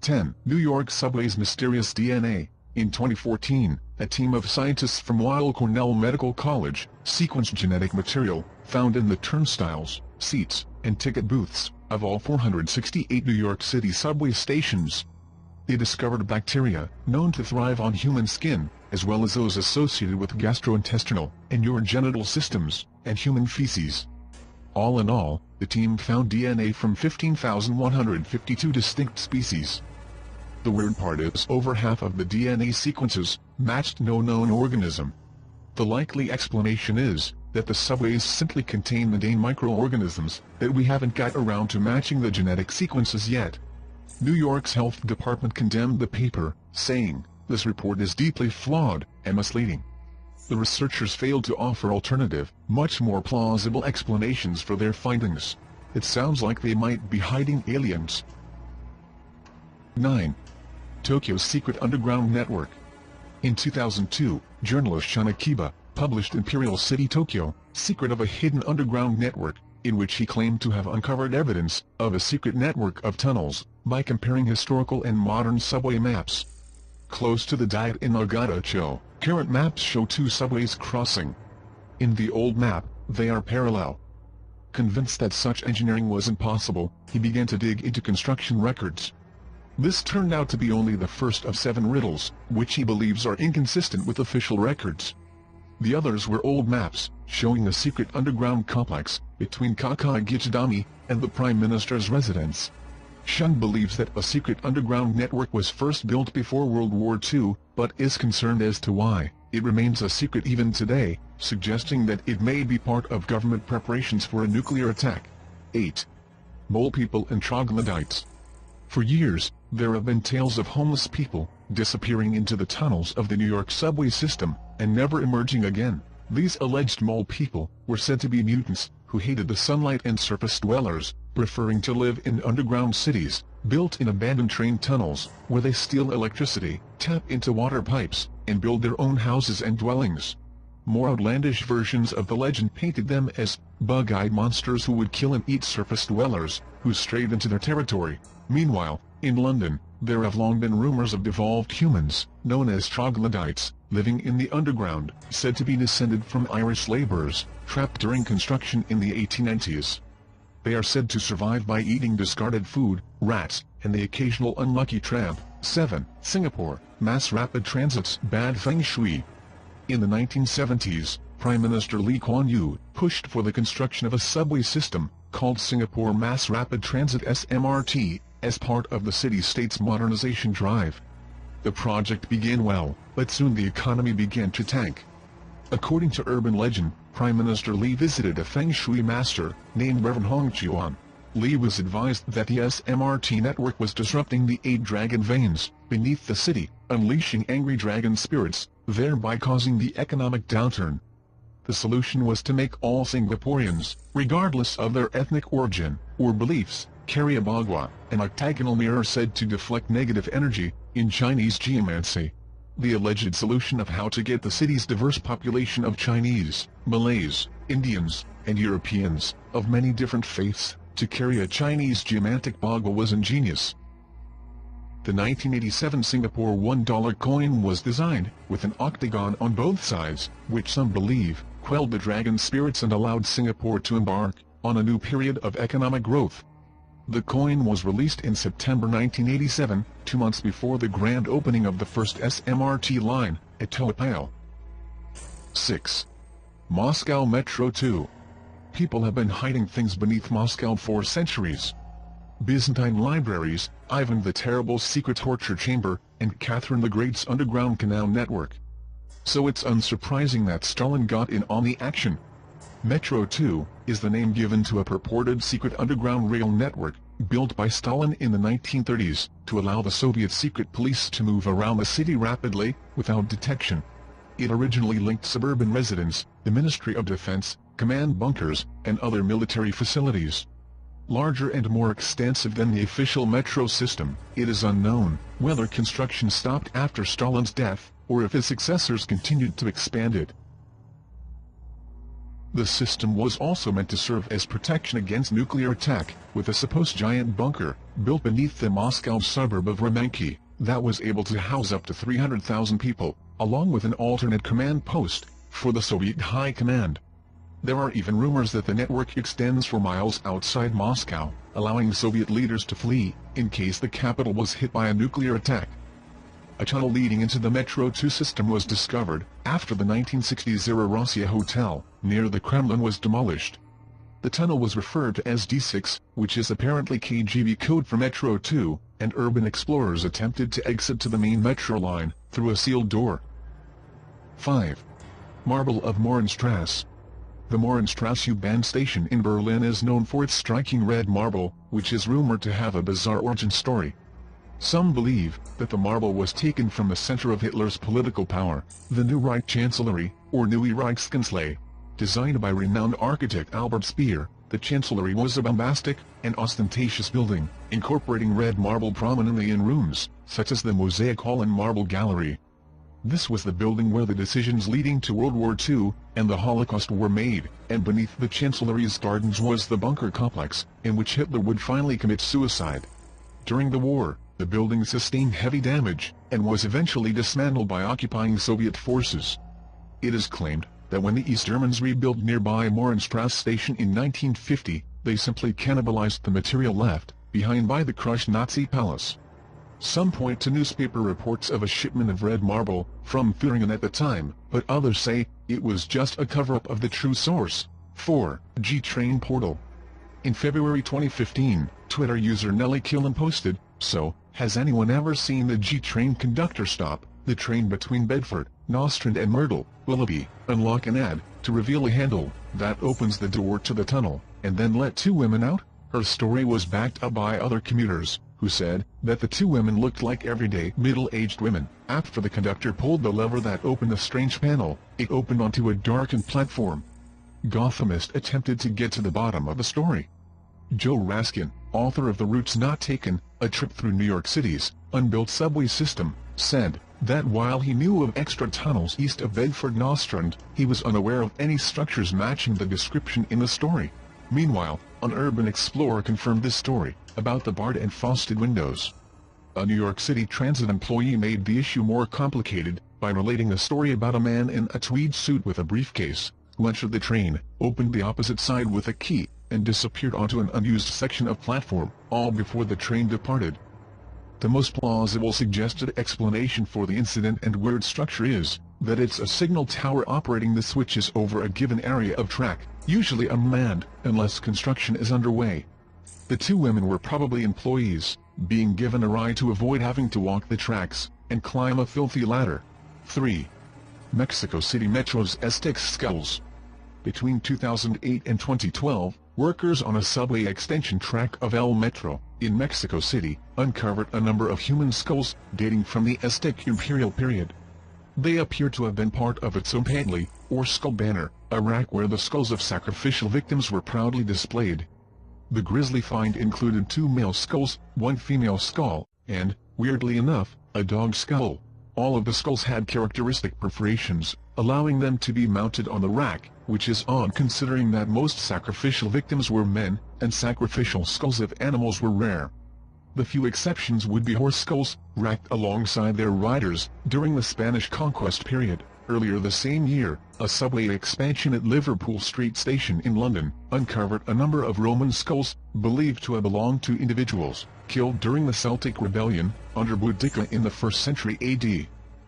10. New York subway's mysterious DNA. In 2014, a team of scientists from Weill Cornell Medical College sequenced genetic material found in the turnstiles, seats, and ticket booths of all 468 New York City subway stations. They discovered bacteria known to thrive on human skin, as well as those associated with gastrointestinal and urogenital systems, and human feces. All in all, the team found DNA from 15,152 distinct species. The weird part is over half of the DNA sequences matched no known organism. The likely explanation is that the subways simply contain mundane microorganisms that we haven't got around to matching the genetic sequences yet. New York's health department condemned the paper, saying, "This report is deeply flawed and misleading." The researchers failed to offer alternative, much more plausible explanations for their findings. It sounds like they might be hiding aliens. 9. Tokyo's secret underground network. In 2002, journalist Shun Akiba published Imperial City Tokyo, Secret of a Hidden Underground Network, in which he claimed to have uncovered evidence of a secret network of tunnels by comparing historical and modern subway maps. Close to the date in Nagata-cho, current maps show two subways crossing. In the old map, they are parallel. Convinced that such engineering was impossible, he began to dig into construction records. This turned out to be only the first of 7 riddles, which he believes are inconsistent with official records. The others were old maps, showing a secret underground complex between Kakagichidami and the Prime Minister's residence. Shun believes that a secret underground network was first built before World War II, but is concerned as to why it remains a secret even today, suggesting that it may be part of government preparations for a nuclear attack. 8. Mole people and troglodytes. For years, there have been tales of homeless people disappearing into the tunnels of the New York subway system and never emerging again. These alleged mole people were said to be mutants who hated the sunlight and surface dwellers, preferring to live in underground cities, built in abandoned train tunnels, where they steal electricity, tap into water pipes, and build their own houses and dwellings. More outlandish versions of the legend painted them as bug-eyed monsters who would kill and eat surface dwellers who strayed into their territory. Meanwhile, in London, there have long been rumors of devolved humans, known as troglodytes, living in the underground, said to be descended from Irish labourers, trapped during construction in the 1890s. They are said to survive by eating discarded food, rats, and the occasional unlucky tramp. 7. Singapore, mass rapid transit's bad feng shui. In the 1970s, Prime Minister Lee Kuan Yew pushed for the construction of a subway system, called Singapore Mass Rapid Transit SMRT, as part of the city-state's modernization drive. The project began well, but soon the economy began to tank. According to urban legend, Prime Minister Lee visited a feng shui master, named Reverend Hong Chuan. Lee was advised that the SMRT network was disrupting the 8 dragon veins beneath the city, unleashing angry dragon spirits, thereby causing the economic downturn. The solution was to make all Singaporeans, regardless of their ethnic origin or beliefs, carry a bagua, an octagonal mirror said to deflect negative energy, in Chinese geomancy. The alleged solution of how to get the city's diverse population of Chinese, Malays, Indians, and Europeans, of many different faiths, to carry a Chinese geomantic bagua was ingenious. The 1987 Singapore $1 coin was designed with an octagon on both sides, which some believe quelled the dragon spirits and allowed Singapore to embark on a new period of economic growth. The coin was released in September 1987, 2 months before the grand opening of the first SMRT line, at Toa Payoh. 6. Moscow Metro 2. People have been hiding things beneath Moscow for centuries. Byzantine libraries, Ivan the Terrible's secret torture chamber, and Catherine the Great's underground canal network. So it's unsurprising that Stalin got in on the action. Metro 2 is the name given to a purported secret underground rail network, built by Stalin in the 1930s, to allow the Soviet secret police to move around the city rapidly, without detection. It originally linked suburban residents, the Ministry of Defense, command bunkers, and other military facilities. Larger and more extensive than the official metro system, it is unknown whether construction stopped after Stalin's death, or if his successors continued to expand it. The system was also meant to serve as protection against nuclear attack, with a supposed giant bunker, built beneath the Moscow suburb of Remenki, that was able to house up to 300,000 people, along with an alternate command post, for the Soviet High Command. There are even rumors that the network extends for miles outside Moscow, allowing Soviet leaders to flee, in case the capital was hit by a nuclear attack. A tunnel leading into the Metro 2 system was discovered, after the 1960s Russia Hotel, near the Kremlin was demolished. The tunnel was referred to as D6, which is apparently KGB code for Metro 2, and urban explorers attempted to exit to the main metro line, through a sealed door. 5. Marble of Mohrenstrasse. The Mohrenstrasse U-Bahn station in Berlin is known for its striking red marble, which is rumored to have a bizarre origin story. Some believe that the marble was taken from the center of Hitler's political power, the New Reich Chancellery, or Neue Reichskanzlei. Designed by renowned architect Albert Speer, the Chancellery was a bombastic and ostentatious building, incorporating red marble prominently in rooms, such as the Mosaic Hall and Marble Gallery. This was the building where the decisions leading to World War II and the Holocaust were made, and beneath the Chancellery's gardens was the bunker complex, in which Hitler would finally commit suicide. During the war, the building sustained heavy damage, and was eventually dismantled by occupying Soviet forces. It is claimed that when the East Germans rebuilt nearby Mohrenstrasse station in 1950, they simply cannibalized the material left behind by the crushed Nazi palace. Some point to newspaper reports of a shipment of red marble from Thuringen at the time, but others say it was just a cover-up of the true source. 4. G-Train Portal. In February 2015, Twitter user Nelly Killen posted, "So, has anyone ever seen the G-Train conductor stop the train between Bedford, Nostrand and Myrtle, Willoughby, unlock an ad, to reveal a handle that opens the door to the tunnel, and then let two women out?" Her story was backed up by other commuters, who said that the two women looked like everyday middle-aged women. After the conductor pulled the lever that opened the strange panel, it opened onto a darkened platform. Gothamist attempted to get to the bottom of the story. Joe Raskin, author of The Routes Not Taken, A Trip Through New York City's Unbuilt Subway System, said that while he knew of extra tunnels east of Bedford Nostrand, he was unaware of any structures matching the description in the story. Meanwhile, an urban explorer confirmed this story, about the barred and frosted windows. A New York City Transit employee made the issue more complicated, by relating a story about a man in a tweed suit with a briefcase, who entered the train, opened the opposite side with a key, and disappeared onto an unused section of platform, all before the train departed. The most plausible suggested explanation for the incident and weird structure is that it's a signal tower operating the switches over a given area of track, usually unmanned, unless construction is underway. The two women were probably employees, being given a ride to avoid having to walk the tracks and climb a filthy ladder. 3. Mexico City Metro's Aztec Skulls. Between 2008 and 2012, workers on a subway extension track of El Metro, in Mexico City, uncovered a number of human skulls, dating from the Aztec imperial period. They appear to have been part of a tzopantli, or skull banner, a rack where the skulls of sacrificial victims were proudly displayed. The grisly find included 2 male skulls, 1 female skull, and, weirdly enough, a dog skull. All of the skulls had characteristic perforations, allowing them to be mounted on the rack, which is odd considering that most sacrificial victims were men, and sacrificial skulls of animals were rare. The few exceptions would be horse skulls, racked alongside their riders, during the Spanish conquest period. Earlier the same year, a subway expansion at Liverpool Street Station in London uncovered a number of Roman skulls, believed to have belonged to individuals killed during the Celtic Rebellion, under Boudicca in the 1st century AD.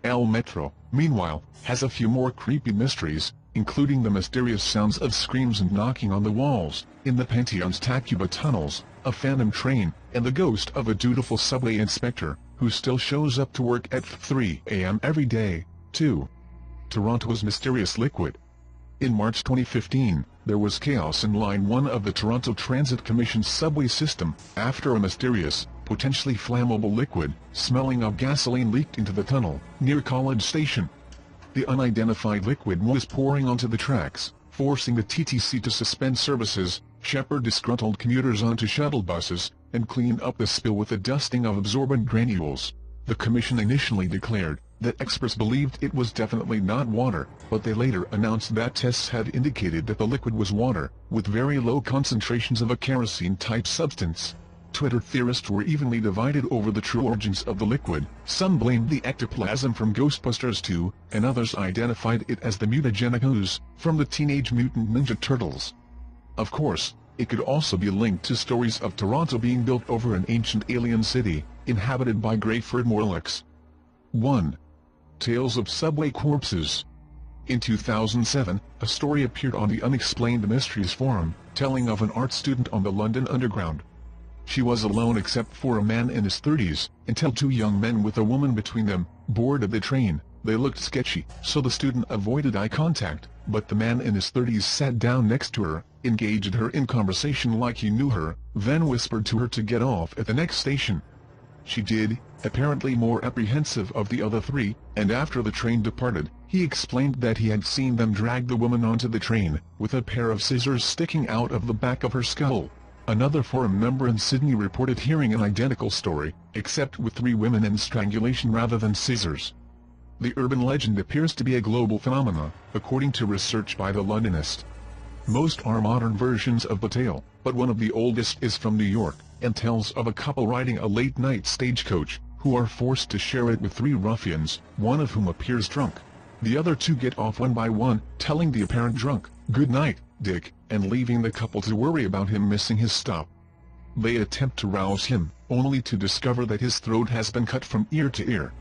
El Metro, meanwhile, has a few more creepy mysteries, including the mysterious sounds of screams and knocking on the walls, in the Pantheon's Tacuba tunnels, a phantom train, and the ghost of a dutiful subway inspector, who still shows up to work at 3 a.m. every day. 2. Toronto's Mysterious Liquid. In March 2015, there was chaos in Line 1 of the Toronto Transit Commission's subway system, after a mysterious, potentially flammable liquid, smelling of gasoline leaked into the tunnel, near College Station. The unidentified liquid was pouring onto the tracks, forcing the TTC to suspend services, shepherd disgruntled commuters onto shuttle buses, and clean up the spill with a dusting of absorbent granules. The Commission initially declared that experts believed it was definitely not water, but they later announced that tests had indicated that the liquid was water, with very low concentrations of a kerosene-type substance. Twitter theorists were evenly divided over the true origins of the liquid. Some blamed the ectoplasm from Ghostbusters 2, and others identified it as the mutagenic ooze from the Teenage Mutant Ninja Turtles. Of course, it could also be linked to stories of Toronto being built over an ancient alien city, inhabited by Greyford Morlocks. 1. Tales of Subway Corpses. In 2007, a story appeared on the Unexplained Mysteries forum, telling of an art student on the London Underground. She was alone except for a man in his 30s, until two young men with a woman between them, boarded the train. They looked sketchy, so the student avoided eye contact, but the man in his 30s sat down next to her, engaged her in conversation like he knew her, then whispered to her to get off at the next station. She did, apparently more apprehensive of the other three, and after the train departed, he explained that he had seen them drag the woman onto the train, with a pair of scissors sticking out of the back of her skull. Another forum member in Sydney reported hearing an identical story, except with 3 women and strangulation rather than scissors. The urban legend appears to be a global phenomenon, according to research by the Londonist. Most are modern versions of the tale, but one of the oldest is from New York, and tells of a couple riding a late-night stagecoach, who are forced to share it with 3 ruffians, one of whom appears drunk. The other 2 get off one by one, telling the apparent drunk, "Good night, Dick," and leaving the couple to worry about him missing his stop. They attempt to rouse him, only to discover that his throat has been cut from ear to ear.